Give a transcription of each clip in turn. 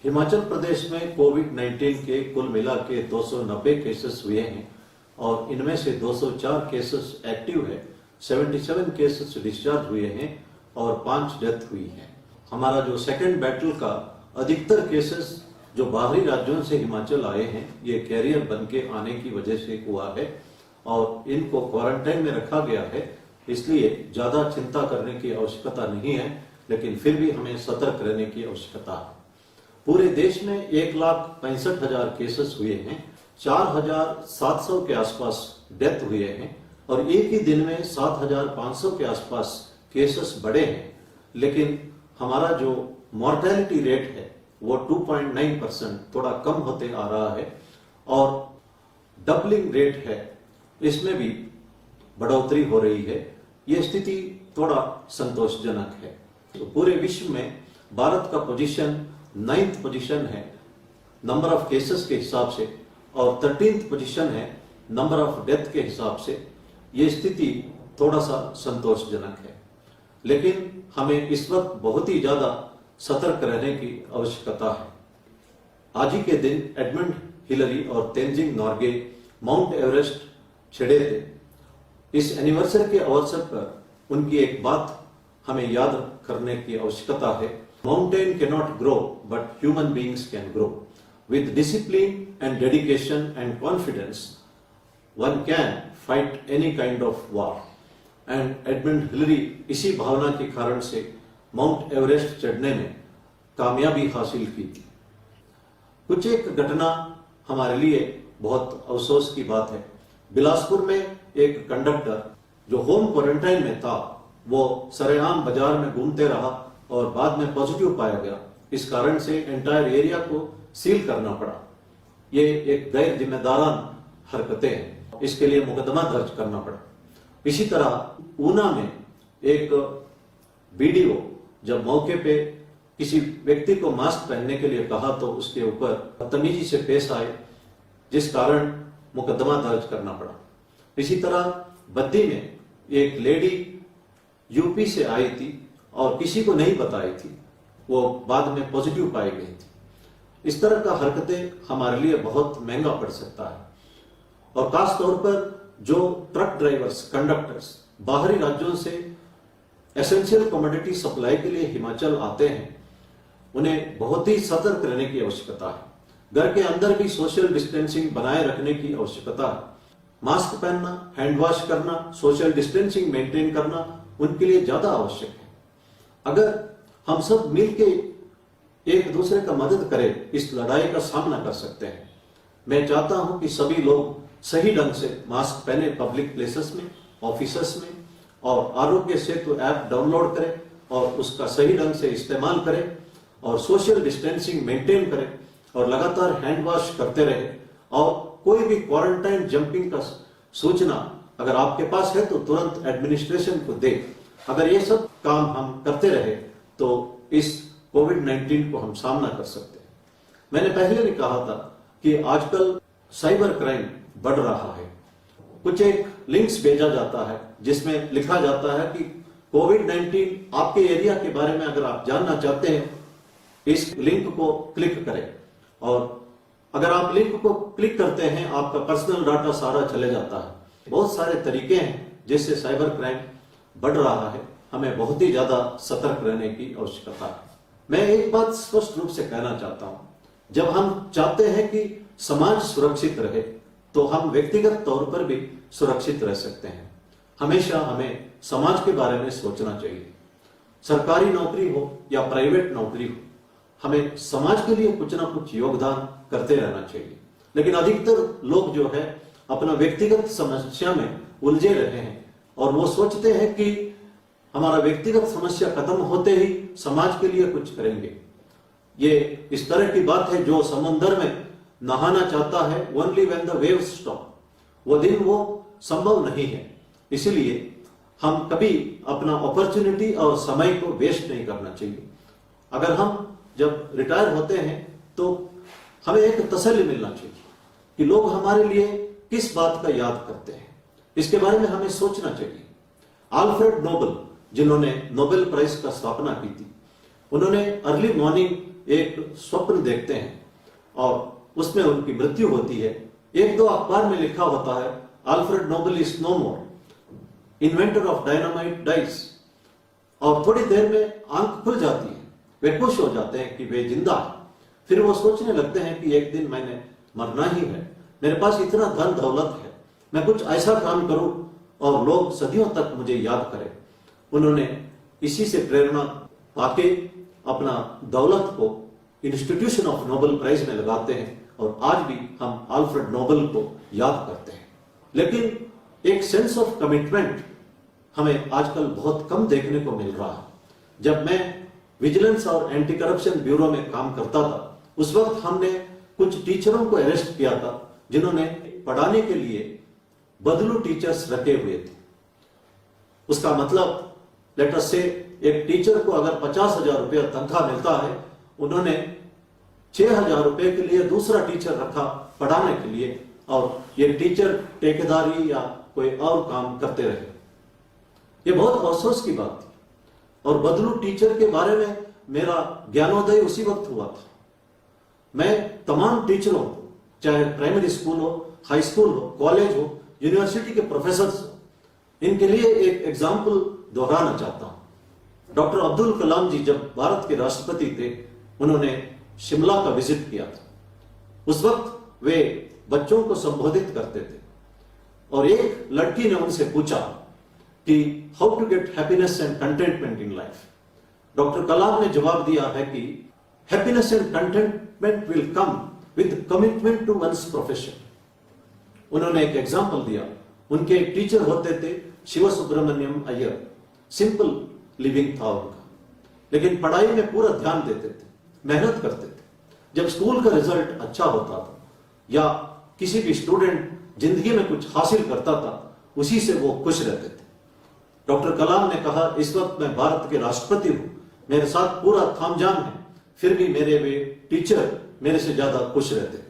हिमाचल प्रदेश में कोविड-19 के कुल मिला के 290 केसेस हुए हैं और इनमें से 204 केसेस एक्टिव है, 77 केसेस डिस्चार्ज हुए हैं और 5 डेथ हुई है। हमारा जो सेकेंड बैटल का अधिकतर केसेस जो बाहरी राज्यों से हिमाचल आए हैं, ये कैरियर बन के आने की वजह से हुआ है और इनको क्वारंटाइन में रखा गया है। इसलिए ज्यादा चिंता करने की आवश्यकता नहीं है, लेकिन फिर भी हमें सतर्क रहने की आवश्यकता है। पूरे देश में 1,65,000 केसेस हुए हैं, 4,700 के आसपास डेथ हुए हैं और एक ही दिन में 7,500 के आसपास केसेस बढ़े हैं। लेकिन हमारा जो मॉर्टेलिटी रेट है वो 2.9% थोड़ा कम होते आ रहा है और डबलिंग रेट है, इसमें भी बढ़ोतरी हो रही है। ये स्थिति थोड़ा संतोषजनक है। तो पूरे विश्व में भारत का पोजीशन 9th पोजीशन है नंबर ऑफ केसेस के हिसाब से और 13th पोजीशन है नंबर ऑफ डेथ के हिसाब से। ये स्थिति थोड़ा सा संतोषजनक है, लेकिन हमें इस वक्त बहुत ही ज्यादा सतर्क रहने की आवश्यकता है। आज ही के दिन एडमंड हिलरी और तेंजिंग नॉर्गे माउंट एवरेस्ट चढ़े थे। इस एनिवर्सरी के अवसर पर उनकी एक बात हमें याद करने की आवश्यकता है। Mountain cannot grow, but human beings can grow. With discipline and dedication and confidence, one can fight any kind of war. And Edmund Hillary इसी भावना के कारण से माउंट एवरेस्ट चढ़ने में कामयाबी हासिल की थी। कुछ एक घटना हमारे लिए बहुत अफसोस की बात है। बिलासपुर में एक कंडक्टर जो होम क्वारंटाइन में था, वो सरेआम बाजार में घूमते रहा और बाद में पॉजिटिव पाया गया। इस कारण से एंटायर एरिया को सील करना पड़ा। ये एक गैर जिम्मेदारान हरकतें हैं, इसके लिए मुकदमा दर्ज करना पड़ा। इसी तरह ऊना में एक वीडियो जब मौके पे किसी व्यक्ति को मास्क पहनने के लिए कहा तो उसके ऊपर बदतमीजी से पेश आए, जिस कारण मुकदमा दर्ज करना पड़ा। इसी तरह बद्दी में एक लेडी यूपी से आई थी और किसी को नहीं बताई थी, वो बाद में पॉजिटिव पाई गई थी। इस तरह का हरकतें हमारे लिए बहुत महंगा पड़ सकता है और खास तौर पर जो ट्रक ड्राइवर्स, कंडक्टर्स बाहरी राज्यों से एसेंशियल कमोडिटी सप्लाई के लिए हिमाचल आते हैं, उन्हें बहुत ही सतर्क रहने की आवश्यकता है। घर के अंदर भी सोशल डिस्टेंसिंग बनाए रखने की आवश्यकता है। मास्क पहनना, हैंड वॉश करना, सोशल डिस्टेंसिंग मेंटेन करना उनके लिए ज्यादा आवश्यक है। अगर हम सब मिलके एक दूसरे का मदद करें, इस लड़ाई का सामना कर सकते हैं। मैं चाहता हूं कि सभी लोग सही ढंग से मास्क पहने पब्लिक प्लेसेस में, ऑफिसेस में, और आरोग्य सेतु ऐप डाउनलोड करें और उसका सही ढंग से इस्तेमाल करें और सोशल डिस्टेंसिंग मेंटेन करें और लगातार हैंड वॉश करते रहे। और कोई भी क्वारंटाइन जंपिंग का सूचना अगर आपके पास है तो तुरंत एडमिनिस्ट्रेशन को दे। अगर ये सब काम हम करते रहे तो इस कोविड-19 को हम सामना कर सकते हैं। मैंने पहले भी कहा था कि आजकल साइबर क्राइम बढ़ रहा है। कुछ एक लिंक्स भेजा जाता है जिसमें लिखा जाता है कि कोविड-19 आपके एरिया के बारे में अगर आप जानना चाहते हैं, इस लिंक को क्लिक करें। और अगर आप लिंक को क्लिक करते हैं, आपका पर्सनल डाटा सारा चले जाता है। बहुत सारे तरीके हैं जिससे साइबर क्राइम बढ़ रहा है। हमें बहुत ही ज्यादा सतर्क रहने की आवश्यकता है। मैं एक बात स्पष्ट रूप से कहना चाहता हूं, जब हम चाहते हैं कि समाज सुरक्षित रहे तो हम व्यक्तिगत तौर पर भी सुरक्षित रह सकते हैं। हमेशा हमें समाज के बारे में सोचना चाहिए। सरकारी नौकरी हो या प्राइवेट नौकरी हो, हमें समाज के लिए कुछ ना कुछ योगदान करते रहना चाहिए। लेकिन अधिकतर लोग जो है अपना व्यक्तिगत समस्या में उलझे रहे हैं और वो सोचते हैं कि हमारा व्यक्तिगत समस्या खत्म होते ही समाज के लिए कुछ करेंगे। ये इस तरह की बात है जो समुद्र में नहाना चाहता है, only when the waves stop, वो दिन वो संभव नहीं है। इसीलिए हम कभी अपना अपॉर्चुनिटी और समय को वेस्ट नहीं करना चाहिए। अगर हम जब रिटायर होते हैं तो हमें एक तसल्ली मिलना चाहिए कि लोग हमारे लिए किस बात का याद करते हैं, इसके बारे में हमें सोचना चाहिए। अल्फ्रेड नोबेल, जिन्होंने नोबेल प्राइज का स्थापना की थी, उन्होंने अर्ली मॉर्निंग एक स्वप्न देखते हैं और उसमें उनकी मृत्यु होती है। एक दो अखबार में लिखा होता है Alfred Nobel is no more, inventor of dynamite dies, और थोड़ी देर में आंख खुल जाती है, वे खुश हो जाते हैं कि वे जिंदा है। फिर वो सोचने लगते हैं कि एक दिन मैंने मरना ही है, मेरे पास इतना धन दौलत है, मैं कुछ ऐसा काम करूं और लोग सदियों तक मुझे याद करें। उन्होंने इसी से प्रेरणा पाके अपना दौलत को इंस्टीट्यूशन ऑफ नोबेल प्राइज में लगाते हैं और आज भी हम अल्फ्रेड नोबेल को याद करते हैं। लेकिन एक सेंस ऑफ कमिटमेंट हमें आजकल बहुत कम देखने को मिल रहा है। जब मैं विजिलेंस और एंटी करप्शन ब्यूरो में काम करता था, उस वक्त हमने कुछ टीचरों को अरेस्ट किया था जिन्होंने पढ़ाने के लिए बदलू टीचर्स रखे हुए थे। उसका मतलब लेट अस से एक टीचर को अगर 50,000 रुपया तनख्वाह मिलता है, उन्होंने 6,000 रुपए के लिए दूसरा टीचर रखा पढ़ाने के लिए, और ये टीचर ठेकेदारी या कोई और काम करते रहे। ये बहुत अफसोस की बात थी। और बदलू टीचर के बारे में मेरा ज्ञानोदय उसी वक्त हुआ था। मैं तमाम टीचरों को, चाहे प्राइमरी स्कूल हो, हाई स्कूल हो, कॉलेज हो, यूनिवर्सिटी के प्रोफेसर्स हो, इनके लिए एक एग्जाम्पल दोहराना चाहता हूं। डॉक्टर अब्दुल कलाम जी जब भारत के राष्ट्रपति थे, उन्होंने शिमला का विजिट किया था। उस वक्त वे बच्चों को संबोधित करते थे और एक लड़की ने उनसे पूछा कि how to get happiness and contentment in life. Doctor Kalam ने जवाब दिया है कि happiness and contentment will come with commitment to one's profession. उन्होंने एक एग्जाम्पल दिया। उनके एक टीचर होते थे शिव सुब्रमण्यम अय्यर, सिंपल लिविंग था उनका, लेकिन पढ़ाई में पूरा ध्यान देते थे, मेहनत करते थे। जब स्कूल का रिजल्ट अच्छा होता था या किसी भी स्टूडेंट जिंदगी में कुछ हासिल करता था, उसी से वो खुश रहते थे। डॉक्टर कलाम ने कहा, इस वक्त मैं भारत के राष्ट्रपति हूं, मेरे साथ पूरा थामझाम है, फिर भी मेरे वे टीचर मेरे से ज्यादा खुश रहते थे।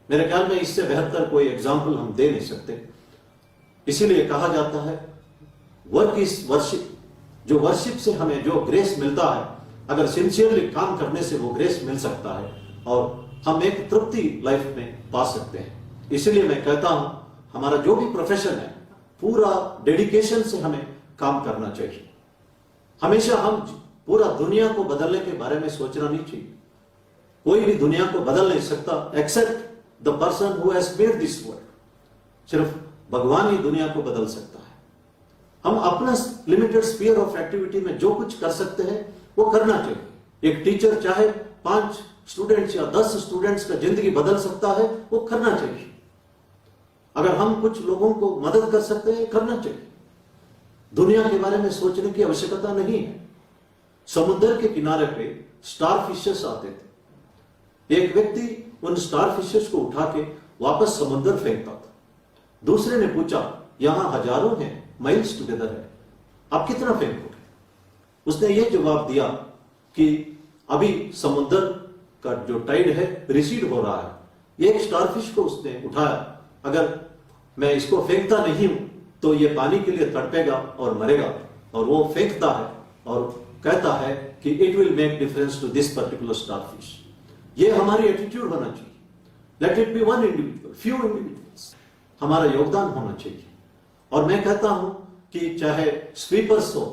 मेरे ख्याल में इससे बेहतर कोई एग्जाम्पल हम दे नहीं सकते। इसीलिए कहा जाता है वर्क इज वर्शिप। जो वर्शिप से हमें जो ग्रेस मिलता है, अगर सिंसियरली काम करने से वो ग्रेस मिल सकता है और हम एक तृप्ति लाइफ में पा सकते हैं। इसलिए मैं कहता हूं, हमारा जो भी प्रोफेशन है, पूरा डेडिकेशन से हमें काम करना चाहिए। हमेशा हम पूरा दुनिया को बदलने के बारे में सोचना नहीं चाहिए। कोई भी दुनिया को बदल नहीं सकता except the person who has made this world. सिर्फ भगवान ही दुनिया को बदल सकता है। हम अपना लिमिटेड स्फीयर ऑफ एक्टिविटी में जो कुछ कर सकते हैं वो करना चाहिए। एक टीचर चाहे 5 स्टूडेंट्स या 10 स्टूडेंट्स का जिंदगी बदल सकता है, वो करना चाहिए। अगर हम कुछ लोगों को मदद कर सकते हैं, करना चाहिए। दुनिया के बारे में सोचने की आवश्यकता नहीं है। समुद्र के किनारे पे स्टार फिशेस आते थे। एक व्यक्ति उन स्टार फिशेस को उठा के वापस समुद्र फेंकता था। दूसरे ने पूछा, यहां हजारों हैं, माइल्स टुगेदर है, आप कितना फेंकोगे? उसने ये जवाब दिया कि अभी समुद्र का जो टाइड है रिसीड हो रहा है। एक स्टारफिश को उसने उठाया, अगर मैं इसको फेंकता नहीं हूं तो ये पानी के लिए तड़पेगा और मरेगा। और वो फेंकता है और कहता है कि it will make difference to this particular starfish. ये हमारी एटीट्यूड होना चाहिए। Let it be one individual, few individuals, हमारा योगदान होना चाहिए। और मैं कहता हूं कि चाहे स्वीपर्स हो,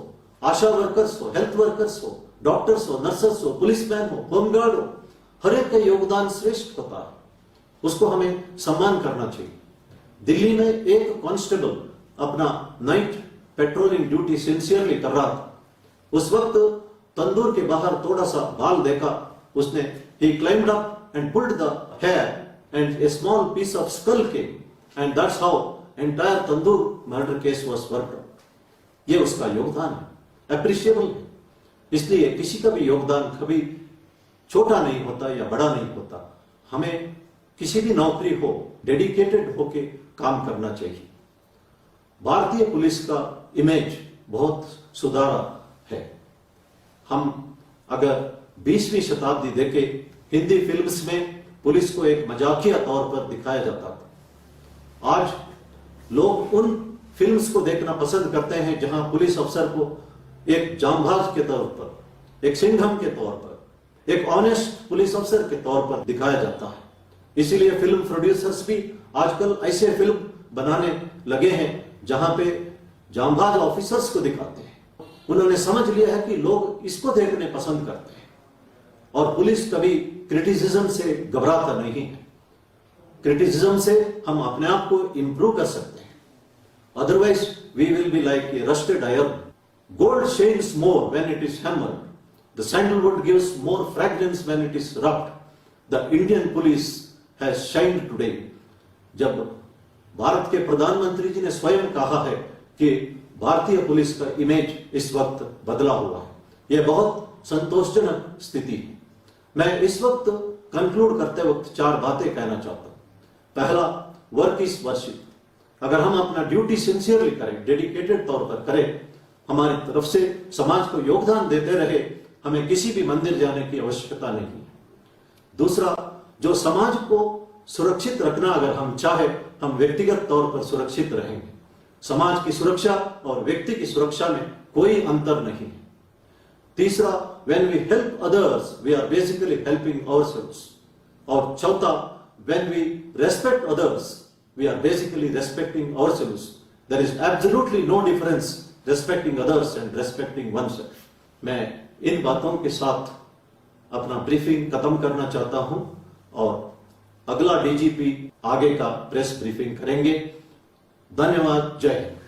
आशा वर्कर्स हो, हेल्थ वर्कर्स हो, डॉक्टर्स हो, नर्सेस हो, पुलिसमैन हो, होमगार्ड हो, हर एक का योगदान श्रेष्ठ होता है। उसको हमें सम्मान करना चाहिए। दिल्ली में एक कांस्टेबल अपना नाइट पेट्रोलिंग ड्यूटी सिंसियरली कर रहा था। उस वक्त तंदूर के बाहर थोड़ा सा बाल देखा उसने। He climbed up and pulled the hair and a small piece of skull came and that's how entire tandoor murder case was worked out. ये उसका योगदान है, अप्रिशिएबल है। इसलिए किसी का भी योगदान कभी छोटा नहीं होता या बड़ा नहीं होता। हमें किसी भी नौकरी हो, डेडिकेटेड होके काम करना चाहिए। भारतीय पुलिस का इमेज बहुत सुधारा है। हम अगर 20वीं शताब्दी देखें, हिंदी फिल्म्स में पुलिस को एक मजाकिया तौर पर दिखाया जाता था। आज लोग उन फिल्म्स को देखना पसंद करते हैं जहां पुलिस अफसर को एक जांबाज के तौर पर, एक सिंघम के तौर पर, एक ऑनेस्ट पुलिस अफसर के तौर पर दिखाया जाता है। इसीलिए फिल्म प्रोड्यूसर्स भी आजकल ऐसे फिल्म बनाने लगे हैं जहां पे जांबाज ऑफिसर्स को दिखाते हैं। उन्होंने समझ लिया है कि लोग इसको देखने पसंद करते हैं और पुलिस कभी क्रिटिसिज्म से घबराता नहीं है। क्रिटिसिज्म से हम अपने आप को इंप्रूव कर सकते हैं। Otherwise we will be like a rusted iron. Gold shines more when it is hammered, the sandalwood gives more fragrance when it is rubbed. The Indian police has shined today. जब भारत के प्रधानमंत्री जी ने स्वयं कहा है कि भारतीय पुलिस का इमेज इस वक्त बदला हुआ है, यह बहुत संतोषजनक स्थिति है। मैं इस वक्त कंक्लूड करते वक्त 4 बातें कहना चाहता हूं। पहला, वर्क इज वर्शिप। अगर हम अपना ड्यूटी सिंसियरली करें, डेडिकेटेड तौर पर करें, हमारी तरफ से समाज को योगदान देते रहे, हमें किसी भी मंदिर जाने की आवश्यकता नहीं है। दूसरा, जो समाज को सुरक्षित रखना अगर हम चाहे, हम व्यक्तिगत तौर पर सुरक्षित रहेंगे। समाज की सुरक्षा और व्यक्ति की सुरक्षा में कोई अंतर नहीं है। तीसरा, when we help others we are basically helping ourselves। और चौथा, when we respect others we are basically respecting ourselves। there is absolutely no difference respecting others and respecting oneself। मैं इन बातों के साथ अपना ब्रीफिंग खत्म करना चाहता हूं और अगला डीजीपी आगे का प्रेस ब्रीफिंग करेंगे। धन्यवाद। जय हिंद।